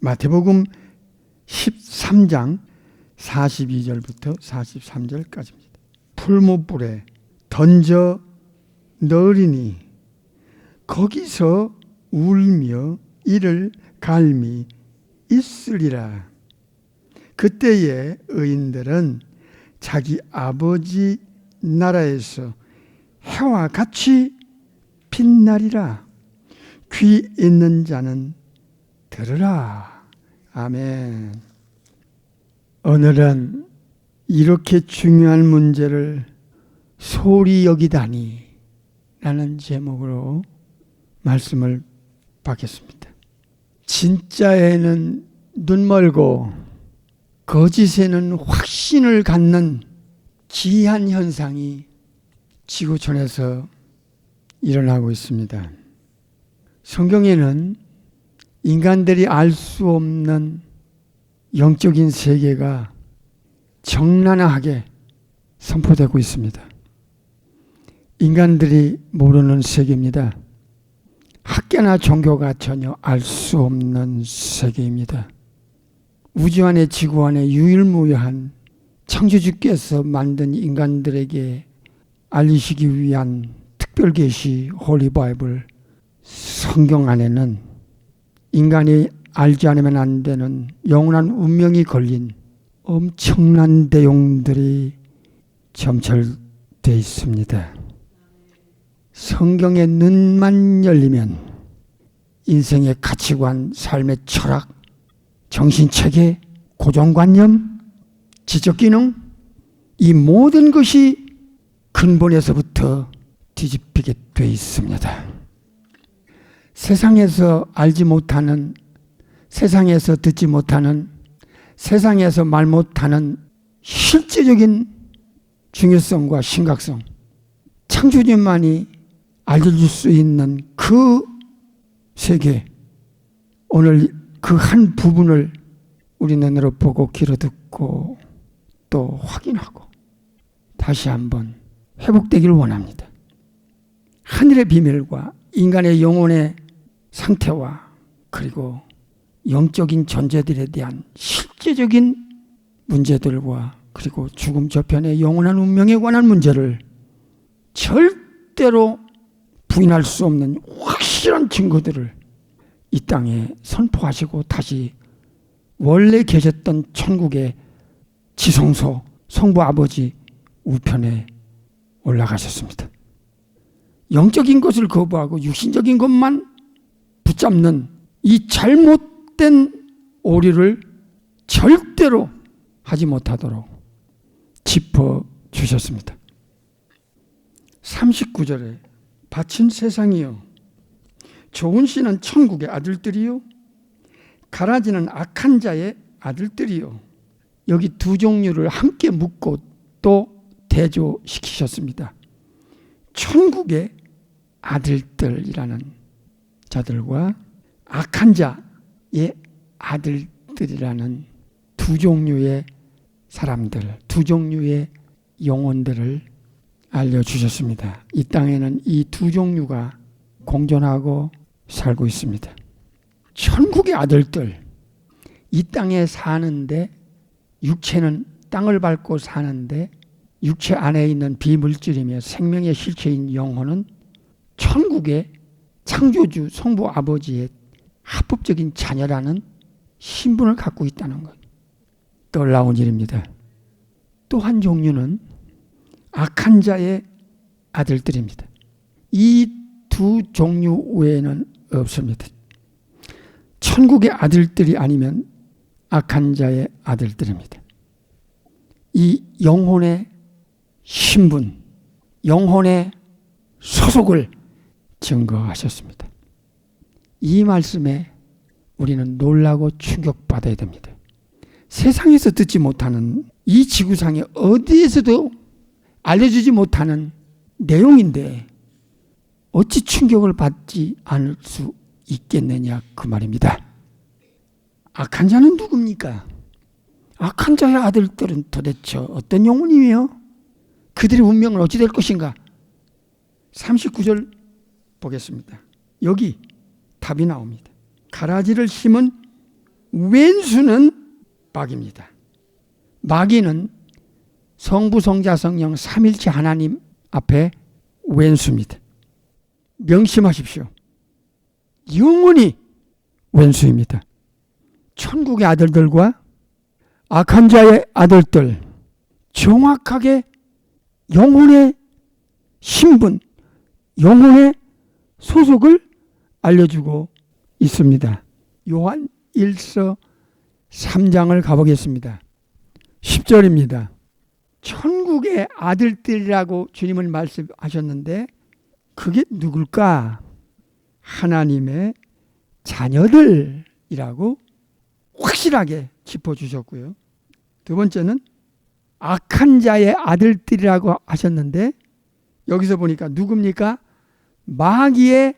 마태복음 13장 42절부터 43절까지입니다. 풀무불에 던져 넣으리니 거기서 울며 이를 갈미 있으리라. 그때에 의인들은 자기 아버지 나라에서 해와 같이 빛나리라. 귀 있는 자는 들으라. 아멘. 오늘은 이렇게 중요한 문제를 소홀히 여기다니 라는 제목으로 말씀을 받겠습니다. 진짜에는 눈멀고 거짓에는 확신을 갖는 기이한 현상이 지구촌에서 일어나고 있습니다. 성경에는 인간들이 알 수 없는 영적인 세계가 적나라하게 선포되고 있습니다. 인간들이 모르는 세계입니다. 학계나 종교가 전혀 알 수 없는 세계입니다. 우주 안에 지구 안에 유일무이한 창조주께서 만든 인간들에게 알리시기 위한 특별 계시 홀리 바이블 성경 안에는 인간이 알지 않으면 안 되는 영원한 운명이 걸린 엄청난 내용들이 점철되어 있습니다. 성경의 눈만 열리면 인생의 가치관, 삶의 철학, 정신체계, 고정관념, 지적기능 이 모든 것이 근본에서부터 뒤집히게 되어 있습니다. 세상에서 알지 못하는, 세상에서 듣지 못하는, 세상에서 말 못하는 실제적인 중요성과 심각성, 창조주만이 알려줄 수 있는 그 세계, 오늘 그 한 부분을 우리 눈으로 보고 귀로 듣고 또 확인하고 다시 한번 회복되기를 원합니다. 하늘의 비밀과 인간의 영혼의 상태와 그리고 영적인 존재들에 대한 실제적인 문제들과 그리고 죽음 저편의 영원한 운명에 관한 문제를 절대로 부인할 수 없는 확실한 증거들을 이 땅에 선포하시고 다시 원래 계셨던 천국의 지성소 성부 아버지 우편에 올라가셨습니다. 영적인 것을 거부하고 육신적인 것만 붙잡는 이 잘못된 오류를 절대로 하지 못하도록 짚어주셨습니다. 39절에 바친 세상이요 좋은 씨는 천국의 아들들이요 가라지는 악한 자의 아들들이요. 여기 두 종류를 함께 묶고 또 대조시키셨습니다. 천국의 아들들이라는 자들과 악한 자의 아들들이라는 두 종류의 사람들, 두 종류의 영혼들을 알려주셨습니다. 이 땅에는 이 두 종류가 공존하고 살고 있습니다. 천국의 아들들, 이 땅에 사는데 육체는 땅을 밟고 사는데 육체 안에 있는 비물질이며 생명의 실체인 영혼은 천국의 창조주 성부 아버지의 합법적인 자녀라는 신분을 갖고 있다는 것. 놀라운 일입니다. 또 한 종류는 악한 자의 아들들입니다. 이 두 종류 외에는 없습니다. 천국의 아들들이 아니면 악한 자의 아들들입니다. 이 영혼의 신분, 영혼의 소속을 증거하셨습니다. 이 말씀에 우리는 놀라고 충격받아야 됩니다. 세상에서 듣지 못하는 이 지구상에 어디에서도 알려주지 못하는 내용인데 어찌 충격을 받지 않을 수 있겠느냐 그 말입니다. 악한 자는 누굽니까? 악한 자의 아들들은 도대체 어떤 영혼이며 그들의 운명은 어찌 될 것인가? 39절 보겠습니다. 여기 답이 나옵니다. 가라지를 심은 왼수는 마귀입니다. 마귀는 성부, 성자, 성령 삼일체 하나님 앞에 왼수입니다. 명심하십시오. 영원히 왼수입니다. 천국의 아들들과 악한 자의 아들들, 정확하게 영혼의 신분, 영혼의 소속을 알려주고 있습니다. 요한 1서 3장을 가보겠습니다. 10절입니다. 천국의 아들들이라고 주님은 말씀하셨는데 그게 누굴까? 하나님의 자녀들이라고 확실하게 짚어주셨고요. 두 번째는 악한 자의 아들들이라고 하셨는데 여기서 보니까 누굽니까? 마귀의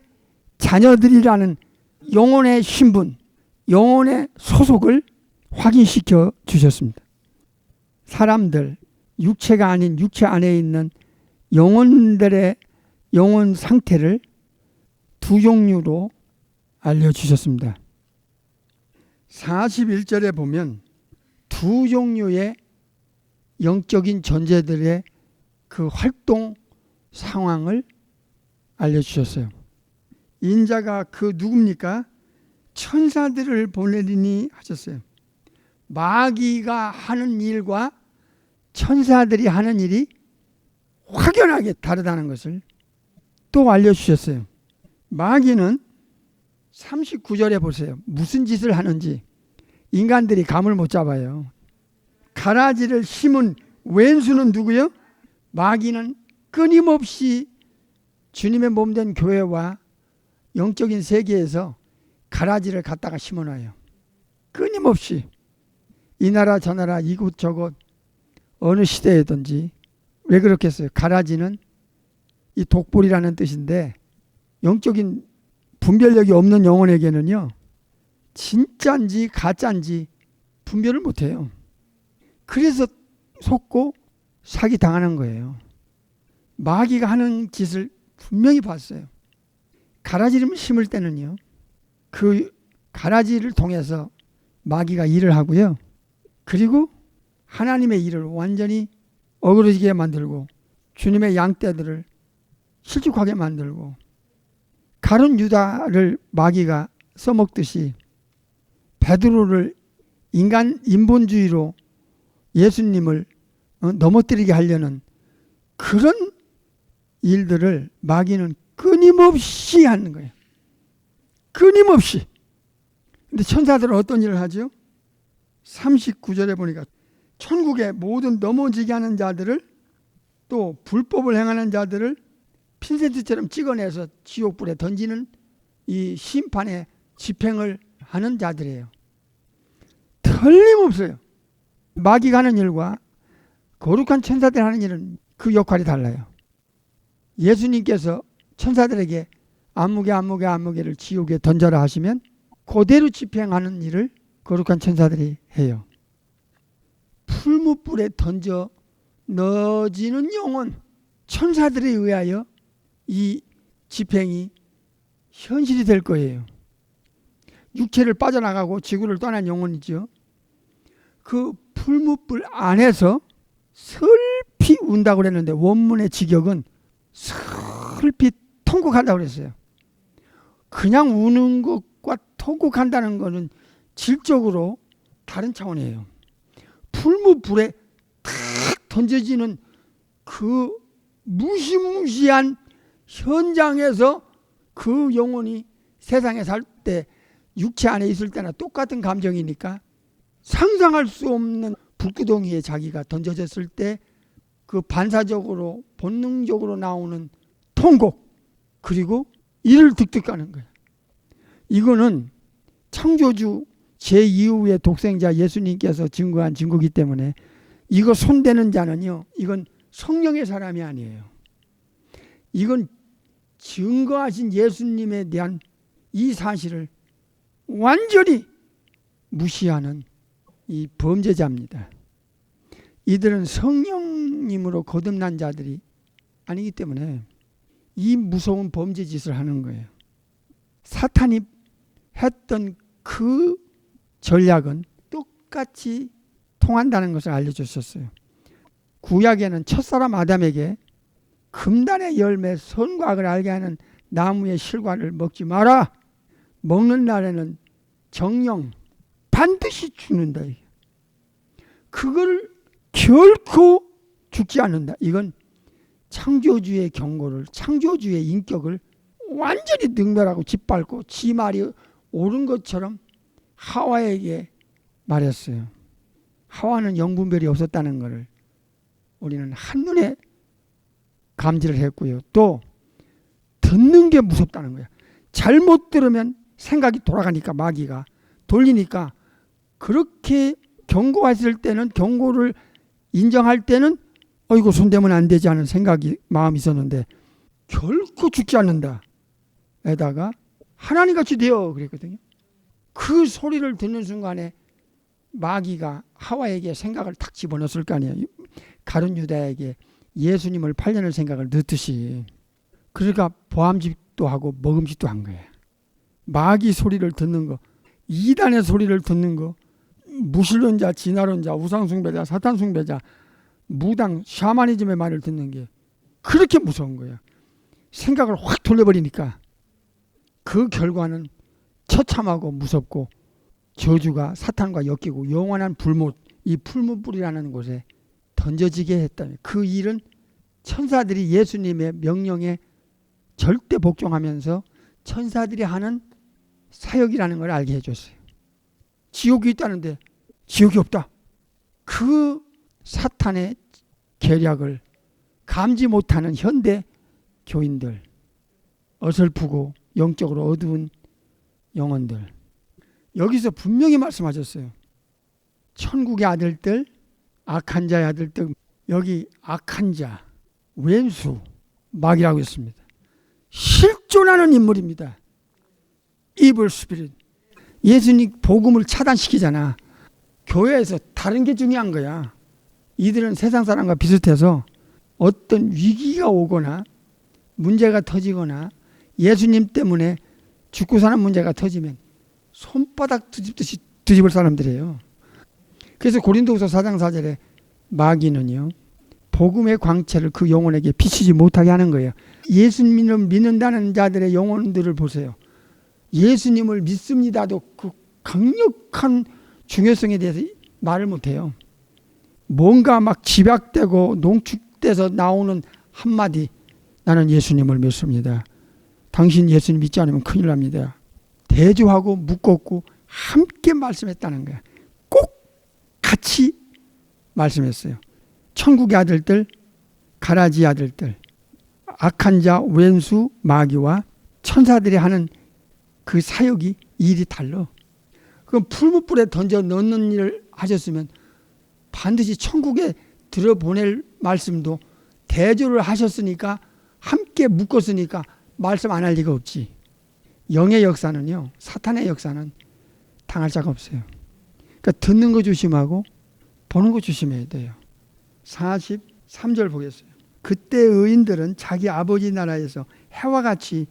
자녀들이라는 영혼의 신분, 영혼의 소속을 확인시켜 주셨습니다. 사람들, 육체가 아닌 육체 안에 있는 영혼들의 영혼 상태를 두 종류로 알려주셨습니다. 41절에 보면 두 종류의 영적인 존재들의 그 활동 상황을 알려주셨어요. 인자가 그 누굽니까? 천사들을 보내리니 하셨어요. 마귀가 하는 일과 천사들이 하는 일이 확연하게 다르다는 것을 또 알려주셨어요. 마귀는 39절에 보세요. 무슨 짓을 하는지 인간들이 감을 못 잡아요. 가라지를 심은 왼수는 누구요? 마귀는 끊임없이 주님의 몸된 교회와 영적인 세계에서 가라지를 갖다가 심어놔요. 끊임없이 이 나라 저 나라 이곳 저곳 어느 시대에든지. 왜 그렇겠어요? 가라지는 이 독불이라는 뜻인데 영적인 분별력이 없는 영혼에게는요, 진짜인지 가짜인지 분별을 못해요. 그래서 속고 사기 당하는 거예요. 마귀가 하는 짓을 분명히 봤어요. 가라지를 심을 때는요, 그 가라지를 통해서 마귀가 일을 하고요. 그리고 하나님의 일을 완전히 어그러지게 만들고 주님의 양떼들을 실족하게 만들고 가룟 유다를 마귀가 써먹듯이 베드로를 인본주의로 예수님을 넘어뜨리게 하려는 그런 일들을 마귀는 끊임없이 하는 거예요. 끊임없이. 근데 천사들은 어떤 일을 하죠? 39절에 보니까 천국의 모든 넘어지게 하는 자들을 또 불법을 행하는 자들을 핀세트처럼 찍어내서 지옥불에 던지는 이 심판의 집행을 하는 자들이에요. 틀림없어요. 마귀가 하는 일과 거룩한 천사들 하는 일은 그 역할이 달라요. 예수님께서 천사들에게 안무개를 지옥에 던져라 하시면 그대로 집행하는 일을 거룩한 천사들이 해요. 풀무불에 던져 넣어지는 영혼, 천사들에 의하여 이 집행이 현실이 될 거예요. 육체를 빠져나가고 지구를 떠난 영혼이죠. 그 풀무불 안에서 슬피 운다고 그랬는데 원문의 직역은 슬피 통곡한다고 그랬어요. 그냥 우는 것과 통곡한다는 것은 질적으로 다른 차원이에요. 풀무불에 탁 던져지는 그 무시무시한 현장에서 그 영혼이 세상에 살 때 육체 안에 있을 때나 똑같은 감정이니까 상상할 수 없는 불구덩이에 자기가 던져졌을 때 그 반사적으로 본능적으로 나오는 통곡, 그리고 이를 득득하는 거예요. 이거는 창조주 제2후의 독생자 예수님께서 증거한 증거이기 때문에 이거 손대는 자는요, 이건 성령의 사람이 아니에요. 이건 증거하신 예수님에 대한 이 사실을 완전히 무시하는 이 범죄자입니다. 이들은 성령님으로 거듭난 자들이 아니기 때문에 이 무서운 범죄 짓을 하는 거예요. 사탄이 했던 그 전략은 똑같이 통한다는 것을 알려주셨어요. 구약에는 첫사람 아담에게 금단의 열매 선과 악을 알게 하는 나무의 실과를 먹지 마라. 먹는 날에는 정령 반드시 죽는다. 그걸 결코 죽지 않는다. 이건 창조주의 경고를, 창조주의 인격을 완전히 능멸하고 짓밟고 지 말이 옳은 것처럼 하와에게 말했어요. 하와는 영분별이 없었다는 것을 우리는 한눈에 감지를 했고요. 또 듣는 게 무섭다는 거야. 잘못 들으면 생각이 돌아가니까, 마귀가 돌리니까, 그렇게 경고했을 때는, 경고를 인정할 때는 이거 손대면 안 되지 하는 생각이, 마음이 있었는데 결코 죽지 않는다 에다가 하나님같이 되어 그랬거든요. 그 소리를 듣는 순간에 마귀가 하와에게 생각을 탁 집어넣었을 거 아니에요. 가룟 유다에게 예수님을 팔려는 생각을 넣듯이. 그러니까 보암직도 하고 먹음직도 한 거예요. 마귀 소리를 듣는 거, 이단의 소리를 듣는 거, 무신론자, 진화론자, 우상숭배자, 사탄숭배자, 무당, 샤머니즘의 말을 듣는 게 그렇게 무서운 거예요. 생각을 확 돌려버리니까 그 결과는 처참하고 무섭고 저주가 사탄과 엮이고 영원한 불못, 이 풀무불이라는 곳에 던져지게 했다며, 그 일은 천사들이 예수님의 명령에 절대 복종하면서 천사들이 하는 사역이라는 걸 알게 해줬어요. 지옥이 있다는데 지옥이 없다. 그 사탄의 계략을 감지 못하는 현대 교인들, 어설프고 영적으로 어두운 영혼들, 여기서 분명히 말씀하셨어요. 천국의 아들들, 악한 자의 아들들, 여기 악한 자, 왼수, 마귀라고 했습니다. 실존하는 인물입니다. 이블 스피릿. 예수님 복음을 차단시키잖아. 교회에서 다른 게 중요한 거야. 이들은 세상 사람과 비슷해서 어떤 위기가 오거나 문제가 터지거나 예수님 때문에 죽고 사는 문제가 터지면 손바닥 뒤집듯이 뒤집을 사람들이에요. 그래서 고린도후서 4장 4절에 마귀는요, 복음의 광채를 그 영혼에게 비치지 못하게 하는 거예요. 예수님을 믿는다는 자들의 영혼들을 보세요. 예수님을 믿습니다도 그 강력한 중요성에 대해서 말을 못해요. 뭔가 막 집약되고 농축돼서 나오는 한마디, 나는 예수님을 믿습니다. 당신 예수님 믿지 않으면 큰일 납니다. 대조하고 묶었고 함께 말씀했다는 거야. 꼭 같이 말씀했어요. 천국의 아들들, 가라지 아들들, 악한 자, 왼수, 마귀와 천사들이 하는 그 사역이, 일이 달라. 그럼 풀무불에 던져 넣는 일을 하셨으면 반드시 천국에 들어보낼 말씀도 대조를 하셨으니까, 함께 묶었으니까 말씀 안 할 리가 없지. 영의 역사는요, 사탄의 역사는 당할 자가 없어요. 그러니까 듣는 거 조심하고 보는 거 조심해야 돼요. 43절 보겠어요. 그때 의인들은 자기 아버지 나라에서 해와 같이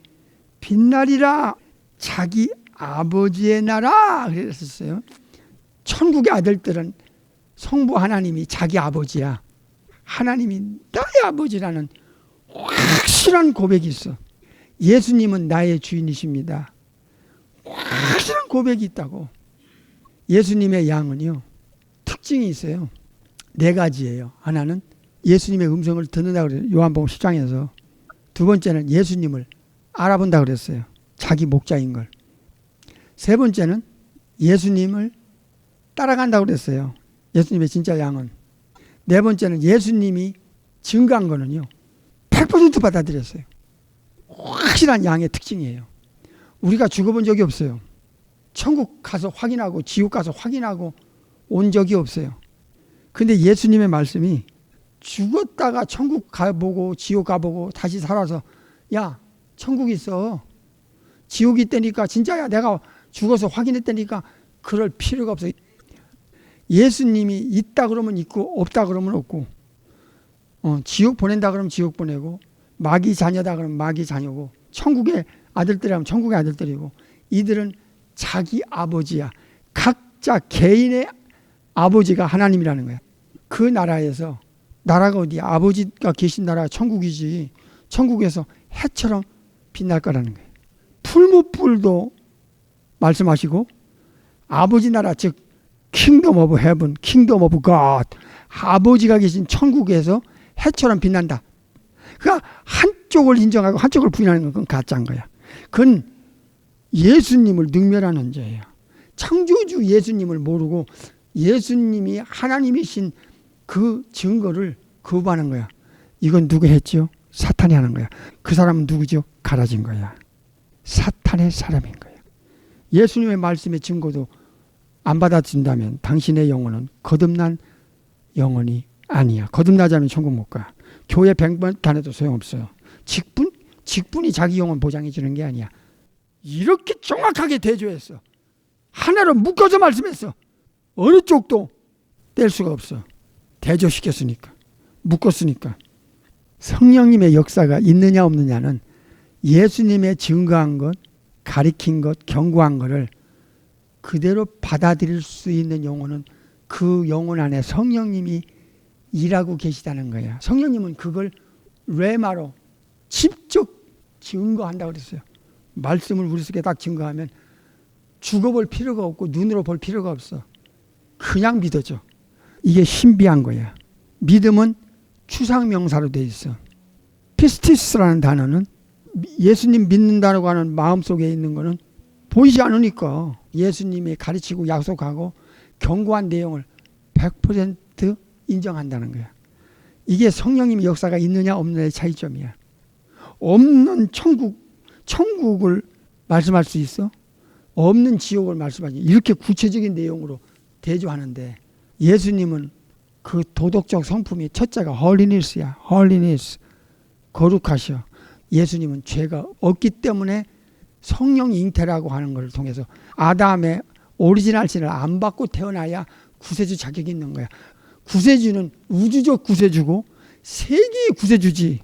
빛나리라. 자기 아버지의 나라 그랬었어요. 천국의 아들들은 성부 하나님이 자기 아버지야. 하나님이 나의 아버지라는 확실한 고백이 있어. 예수님은 나의 주인이십니다. 확실한 고백이 있다고. 예수님의 양은요, 특징이 있어요. 4가지예요. 하나는 예수님의 음성을 듣는다고 그래요. 요한복음 10장에서. 두 번째는 예수님을 알아본다고 그랬어요. 자기 목자인 걸. 세 번째는 예수님을 따라간다고 그랬어요. 예수님의 진짜 양은. 네 번째는 예수님이 증거한 거는요, 100% 받아들였어요. 확실한 양의 특징이에요. 우리가 죽어본 적이 없어요. 천국 가서 확인하고 지옥 가서 확인하고 온 적이 없어요. 근데 예수님의 말씀이 죽었다가 천국 가보고 지옥 가보고 다시 살아서, 야, 천국 있어. 지옥이 있다니까, 진짜야. 내가 죽어서 확인했다니까. 그럴 필요가 없어요. 예수님이 있다 그러면 있고 없다 그러면 없고, 지옥 보낸다 그러면 지옥 보내고, 마귀 자녀다 그러면 마귀 자녀고, 천국의 아들들이라면 천국의 아들들이고, 이들은 자기 아버지야. 각 각자 개인의 아버지가 하나님이라는 거야. 그 나라에서, 나라가 어디야? 아버지가 계신 나라가 천국이지. 천국에서 해처럼 빛날 거라는 거예요. 풀무불도 말씀하시고 아버지 나라, 즉 킹덤 오브 헤븐, 킹덤 오브 갓, 아버지가 계신 천국에서 해처럼 빛난다. 그러니까 한쪽을 인정하고 한쪽을 부인하는 건 그건 가짜인 거야. 그건 예수님을 능멸하는 죄예요. 창조주 예수님을 모르고 예수님이 하나님이신 그 증거를 거부하는 거야. 이건 누가 했죠? 사탄이 하는 거야. 그 사람은 누구죠? 갈아진 거야. 사탄의 사람인 거야. 예수님의 말씀의 증거도 안 받아준다면 당신의 영혼은 거듭난 영혼이 아니야. 거듭나지 않으면 천국 못 가. 교회 100번 다녀도 소용없어요. 직분이 자기 영혼 보장해 주는 게 아니야. 이렇게 정확하게 대조했어. 하나로 묶어서 말씀했어. 어느 쪽도 뗄 수가 없어. 대조시켰으니까. 묶었으니까. 성령님의 역사가 있느냐 없느냐는 예수님의 증거한 것, 가리킨 것, 경고한 것을 그대로 받아들일 수 있는 영혼은 그 영혼 안에 성령님이 일하고 계시다는 거야. 성령님은 그걸 레마로 직접 증거한다고 그랬어요. 말씀을 우리 속에 딱 증거하면 죽어볼 필요가 없고 눈으로 볼 필요가 없어. 그냥 믿어줘. 이게 신비한 거야. 믿음은 추상명사로 돼 있어. 피스티스라는 단어는 예수님 믿는다고 하는 마음속에 있는 거는 보이지 않으니까 예수님이 가르치고 약속하고 경고한 내용을 100% 인정한다는 거야. 이게 성령님의 역사가 있느냐 없느냐의 차이점이야. 없는 천국을 말씀할 수 있어? 없는 지옥을 말씀하지. 이렇게 구체적인 내용으로 대조하는데 예수님은 그 도덕적 성품이 첫째가 홀리니스야. 홀리니스. 거룩하셔. 예수님은 죄가 없기 때문에 성령 잉태라고 하는 것을 통해서 아담의 오리지널 신을 안 받고 태어나야 구세주 자격이 있는 거야. 구세주는 우주적 구세주고 세계의 구세주지.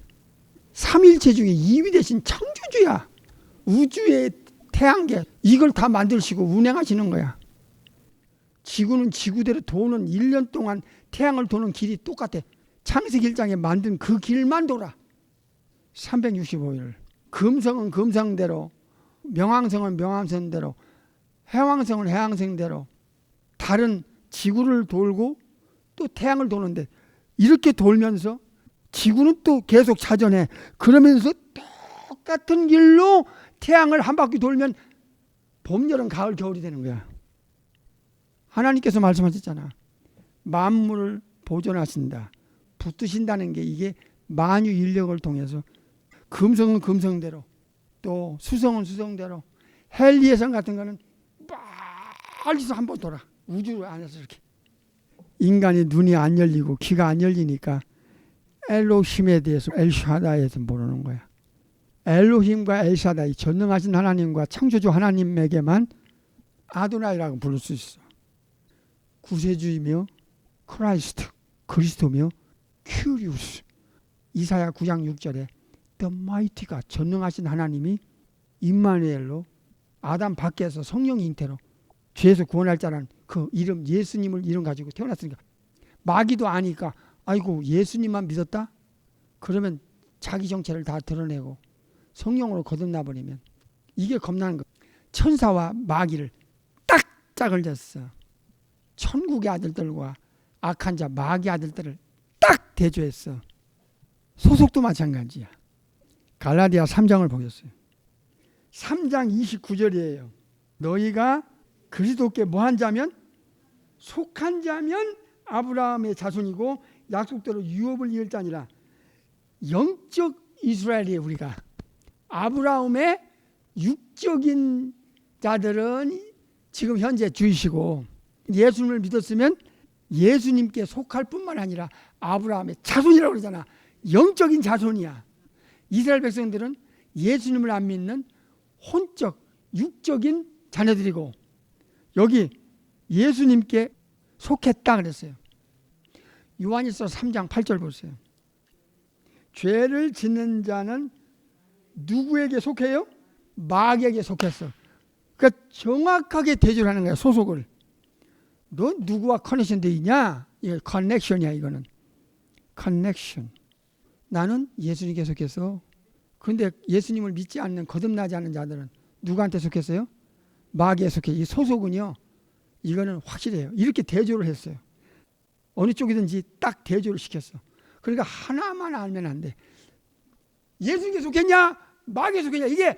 삼일체 중에 2위 대신 창조주야. 우주의 태양계 이걸 다 만드시고 운행하시는 거야. 지구는 지구대로 도는 1년 동안 태양을 도는 길이 똑같아. 창세기 1장에 만든 그 길만 돌아. 365일. 금성은 금성대로, 명왕성은 명왕성대로, 해왕성은 해왕성대로 다른 지구를 돌고 또 태양을 도는데 이렇게 돌면서 지구는 또 계속 자전해. 그러면서 똑같은 길로 태양을 한 바퀴 돌면 봄, 여름, 가을, 겨울이 되는 거야. 하나님께서 말씀하셨잖아. 만물을 보존하신다. 붙드신다는 게 이게 만유 인력을 통해서 금성은 금성대로 또 수성은 수성대로 헬리에성 같은 거는 빨리서 한번 돌아. 우주 안에서 이렇게. 인간이 눈이 안 열리고 귀가 안 열리니까 엘로힘에 대해서 엘샤다에 대해서 모르는 거야. 엘로힘과 엘샤다이 전능하신 하나님과 창조주 하나님에게만 아도나이라고 부를 수 있어. 구세주이며 크라이스트 그리스도며 큐리우스. 이사야 9장 6절에 The Mighty가 전능하신 하나님이 임마누엘로 아담 밖에서 성령 잉태로 죄에서 구원할 자라는 그 이름 예수님을 이름 가지고 태어났으니까 마귀도 아니까 아이고 예수님만 믿었다? 그러면 자기 정체를 다 드러내고 성령으로 거듭나 버리면 이게 겁나는 거. 천사와 마귀를 딱 짝을 졌어. 천국의 아들들과 악한 자 마귀 아들들을 딱 대조했어. 소속도 마찬가지야. 갈라디아 3장을 보겠어요. 3장 29절이에요. 너희가 그리스도께 뭐한 자면 속한 자면 아브라함의 자손이고 약속대로 유업을 이을 자니라. 영적 이스라엘이에요. 우리가 아브라함의 육적인 자들은 지금 현재 주이시고 예수님을 믿었으면 예수님께 속할 뿐만 아니라 아브라함의 자손이라고 그러잖아. 영적인 자손이야. 이스라엘 백성들은 예수님을 안 믿는 혼적 육적인 자녀들이고 여기 예수님께 속했다 그랬어요. 요한일서 3장 8절 보세요. 죄를 짓는 자는 누구에게 속해요? 마귀에게 속했어. 그러니까 정확하게 대조를 하는 거야. 소속을. 너 누구와 커넥션 돼 있냐? 이거 커넥션이야. 이거는 커넥션. 나는 예수님께 속했어. 그런데 예수님을 믿지 않는 거듭나지 않는 자들은 누구한테 속했어요? 마귀에 속해. 이 소속은요, 이거는 확실해요. 이렇게 대조를 했어요. 어느 쪽이든지 딱 대조를 시켰어. 그러니까 하나만 알면 안 돼. 예수님께 속했냐? 마귀에 속했냐? 이게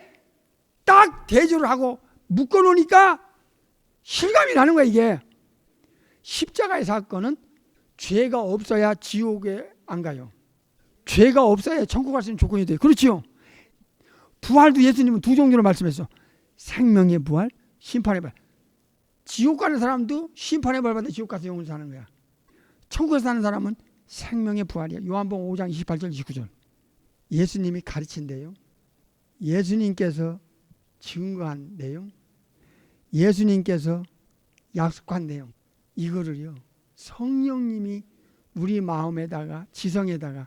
딱 대조를 하고 묶어놓으니까 실감이 나는 거야. 이게 십자가의 사건은 죄가 없어야 지옥에 안 가요. 죄가 없어야 천국 갈 수 있는 조건이 돼요. 그렇죠? 부활도 예수님은 두 종류로 말씀했어. 생명의 부활, 심판의 부활. 지옥 가는 사람도 심판의 부활 받아 지옥 가서 영원히 사는 거야. 천국에서 사는 사람은 생명의 부활이야. 요한복음 5장 28절 29절. 예수님이 가르친 내용, 예수님께서 증거한 내용, 예수님께서 약속한 내용, 이거를요 성령님이 우리 마음에다가 지성에다가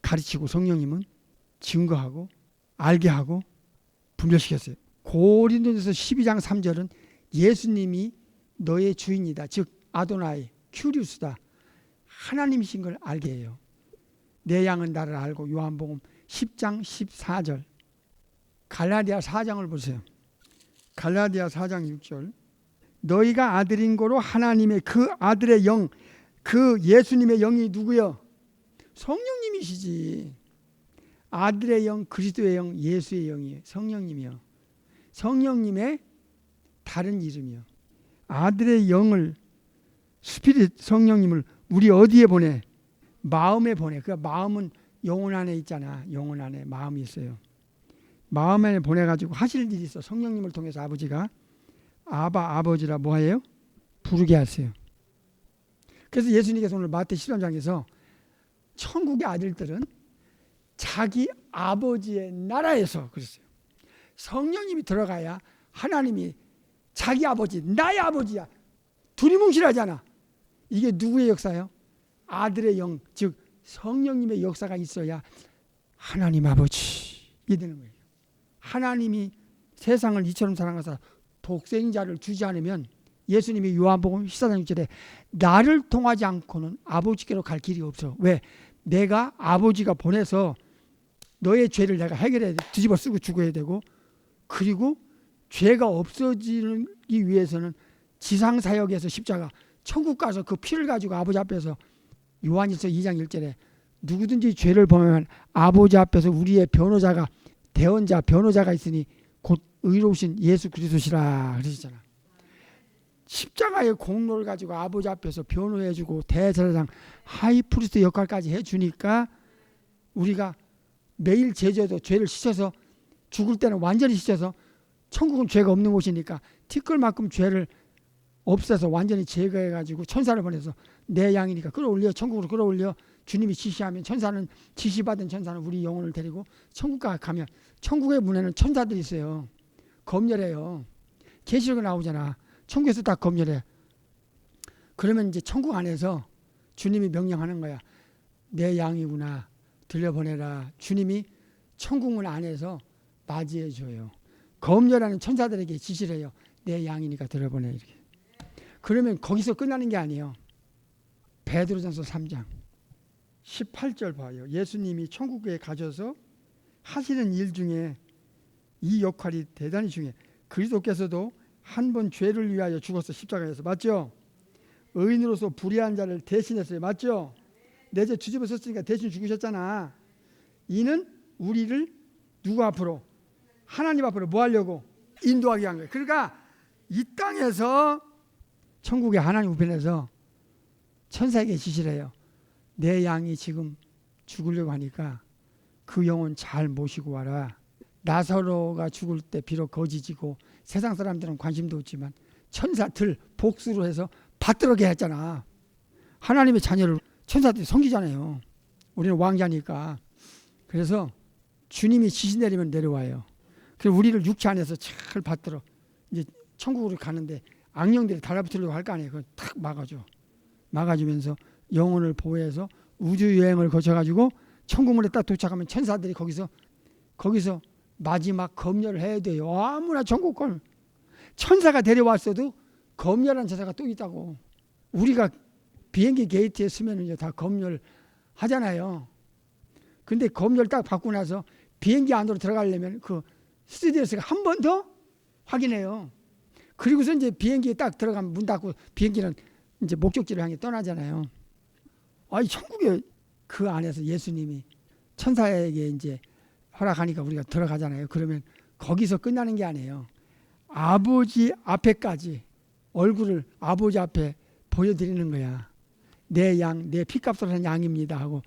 가르치고, 성령님은 증거하고 알게 하고 분별시켰어요. 고린도전서 12장 3절은 예수님이 너의 주인이다, 즉 아도나이 큐리우스다, 하나님이신 걸 알게 해요. 내 양은 나를 알고. 요한복음 10장 14절. 갈라디아 4장을 보세요. 갈라디아 4장 6절. 너희가 아들인 거로 하나님의 그 아들의 영, 그 예수님의 영이 누구요? 성령님이시지. 아들의 영, 그리스도의 영, 예수의 영이에요. 성령님이요. 성령님의 다른 이름이요. 아들의 영을, 스피릿 성령님을 우리 어디에 보내? 마음에 보내. 그 마음은 영혼 안에 있잖아. 영혼 안에 마음이 있어요. 마음 안에 보내가지고 하실 일이 있어. 성령님을 통해서 아버지가 아바, 아버지라 뭐해요? 부르게 하세요. 그래서 예수님께서 오늘 마태 13장에서 천국의 아들들은 자기 아버지의 나라에서 그랬어요. 성령님이 들어가야 하나님이 자기 아버지, 나의 아버지야. 두리뭉실하잖아. 이게 누구의 역사예요? 아들의 영, 즉 성령님의 역사가 있어야 하나님 아버지 이게 되는 거예요. 하나님이 세상을 이처럼 사랑하사 독생자를 주지 않으면, 예수님이 요한복음 14장 6절에 나를 통하지 않고는 아버지께로 갈 길이 없어. 왜? 내가 아버지가 보내서 너의 죄를 내가 해결해 뒤집어 쓰고 죽어야 되고, 그리고 죄가 없어지기 위해서는 지상사역에서 십자가, 천국 가서 그 피를 가지고 아버지 앞에서, 요한일서 2장 1절에 누구든지 죄를 범하면 아버지 앞에서 우리의 변호자가, 대언자, 변호자가 있으니 곧 의로우신 예수 그리스도시라 그러시잖아. 십자가의 공로를 가지고 아버지 앞에서 변호해주고 대제사장, 하이프리스트 역할까지 해주니까 우리가 매일 제자도 죄를 씻어서, 죽을 때는 완전히 씻어서, 천국은 죄가 없는 곳이니까 티끌만큼 죄를 없애서 완전히 제거해가지고 천사를 보내서 내 양이니까 끌어올려, 천국으로 끌어올려. 주님이 지시하면 천사는, 지시받은 천사는 우리 영혼을 데리고 천국 가면, 천국의 문에는 천사들이 있어요. 검열해요. 계시록에 나오잖아. 천국에서 다 검열해. 그러면 이제 천국 안에서 주님이 명령하는 거야. 내 양이구나, 들려보내라. 주님이 천국문 안에서 맞이해 줘요. 검열하는 천사들에게 지시를 해요. 내 양이니까 들려보내. 이렇게. 그러면 거기서 끝나는 게 아니에요. 베드로전서 3장 18절 봐요. 예수님이 천국에 가셔서 하시는 일 중에 이 역할이 대단히 중요해요. 그리스도께서도 한 번 죄를 위하여 죽었어. 십자가에서. 맞죠? 의인으로서 불의한 자를 대신했어요. 맞죠? 내 죄 뒤집어 썼으니까 대신 죽으셨잖아. 이는 우리를 누구 앞으로? 하나님 앞으로 뭐 하려고? 인도하게 한 거예요. 그러니까 이 땅에서 천국의 하나님 우편에서 천사에게 지시를 해요. 내 양이 지금 죽으려고 하니까 그 영혼 잘 모시고 와라. 나사로가 죽을 때 비록 거지지고 세상 사람들은 관심도 없지만 천사들 복수로 해서 받들어게 했잖아. 하나님의 자녀를 천사들이 섬기잖아요. 우리는 왕자니까. 그래서 주님이 지시 내리면 내려와요. 그래서 우리를 육체 안에서 잘 받들어 이제 천국으로 가는데 악령들이 달라붙으려고 할 거 아니에요. 그걸 탁 막아줘. 막아주면서 영혼을 보호해서 우주 여행을 거쳐가지고 천국문에 딱 도착하면 천사들이 거기서 마지막 검열을 해야 돼요. 아무나 천국 걸. 천사가 데려왔어도 검열한 천사가 또 있다고. 우리가 비행기 게이트에 서면 이제 다 검열 하잖아요. 근데 검열 딱 받고 나서 비행기 안으로 들어가려면 그 스튜디오스가 한 번 더 확인해요. 그리고서 이제 비행기에 딱 들어가면 문 닫고 비행기는 이제 목적지를 향해 떠나잖아요. 아이 천국에 그 안에서 예수님이 천사에게 이제 허락하니까 우리가 들어가잖아요. 그러면 거기서 끝나는 게 아니에요. 아버지 앞에까지 얼굴을 아버지 앞에 보여드리는 거야. 내 양, 내 피값으로 산 양입니다 하고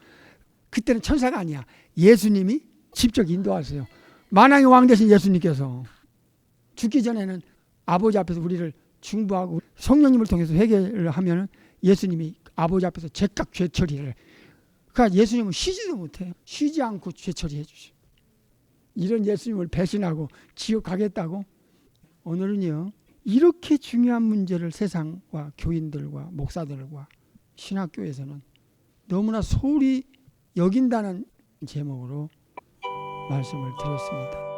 그때는 천사가 아니야. 예수님이 직접 인도하세요. 만왕의 왕 되신 예수님께서 죽기 전에는 아버지 앞에서 우리를 중보하고 성령님을 통해서 회개를 하면 예수님이 아버지 앞에서 제각 죄 처리를. 그러니까 예수님은 쉬지도 못해요. 쉬지 않고 죄 처리해 주셔. 이런 예수님을 배신하고 지옥 가겠다고? 오늘은요. 이렇게 중요한 문제를 세상과 교인들과 목사들과 신학교에서는 너무나 소홀히 여긴다는 제목으로 말씀을 드렸습니다.